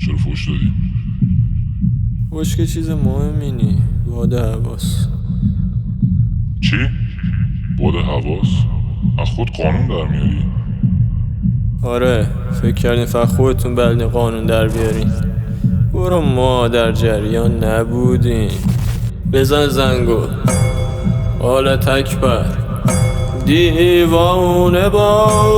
چرا فوش دادی؟ فوش که چیز مهمی نی، باد حواس. چی؟ باد حواس؟ از خود قانون در میاری؟ آره، فکر کردین فقط خودتون بلدین قانون در بیارین. برو، ما در جریان نبودیم. بزن زنگو، حالت اکبر. دیوانه باش،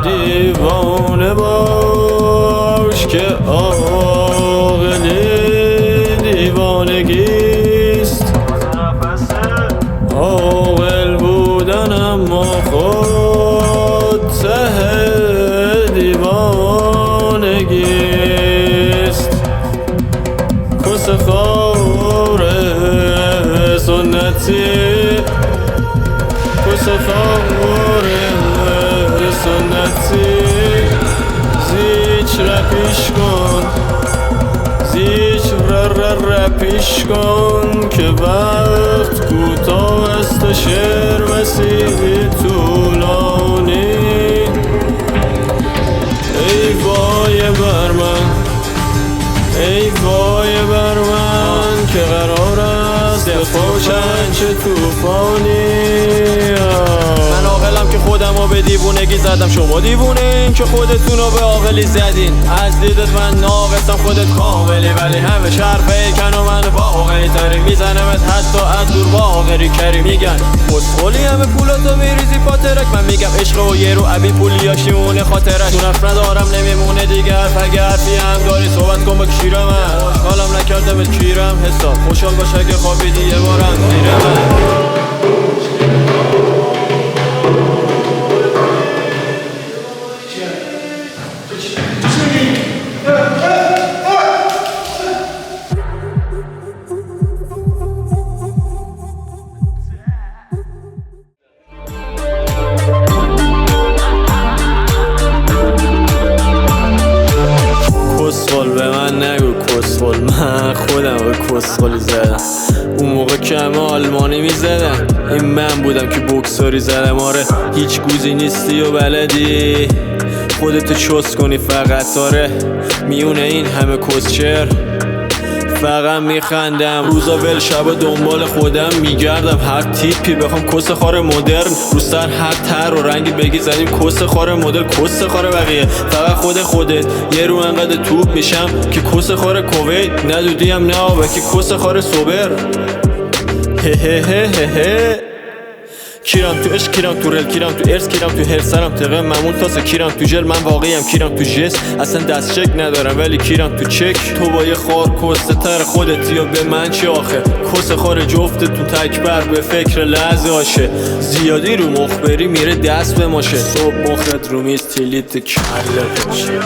دیوانه باش که عاقلی دیوانگیست. عاقل بودن اما خود ته دیوانگیست. کس خور سنتی، کس خور سنتی. زیچ رپیش کن، زیچ رپیش کن که وقت کوتاه است و شعر مسیح طولانی. ای وای بر من، ای وای بر من که قرار است بپاشم چه توفانی. من عاقلم که خودمو به دیوونگی زدم، شما دیوونه این که خودتونو به عاقلی زدین. از دیدت من ناقصم خودت کاملی، ولی همه شهر پیکن و من واقعی تری میزنمت حتی از دور واقعی کری. میگن خودخولی همه پولاتو میریزی پاترک، من میگم عشق و یه رو ابی پولیاشی مونه خاطرش. تو نفر ندارم نمیمونه دیگه حرف، اگه حرفی هم داری صحبت کن با کیرم. من خوشحالم نکردم کیرم حساب، خوشحال باش اگه خوابیدی یه بارم زیر من. کسخل به من نگو کسخل، من خودم به کسخلی زدم. اون موقع که همه آلمانی میزدن، این من بودم که بوکسوری زدم. آره هیچ گوزی نیستی و بلدی خودتو چست کنی فقط. آره میونه این همه کسچر فقط میخندم. روزا ول شبا دنبال خودم میگردم، هر تیپی بخوام کس خار مدرن. رو سر هر تر و رنگی بگی زدیم کس خار مدل، کس خار بقیه فقط خودت. یه رو انقدر توپ میشم که کس خار کویت، ندودیم نه آبه که کس خار سوبر. هه هه هه هه. کیرم تو عشق، کیرم تو رل، کیرم تو ارس، کیرم تو هر سرم تقه ممون تاسه. کیرم تو جل، من واقعیم کیرم تو جس. اصلا دست چک ندارم ولی کیرم تو چک. تو با یه خار کسته تر خودتی یا به من چی آخه؟ کس خار جفتتون تکبر به فکر لحظه هاشه. زیادی رو مخبری میره دست به ماشه. صبح مخت رو میز تیلیت کله باشه.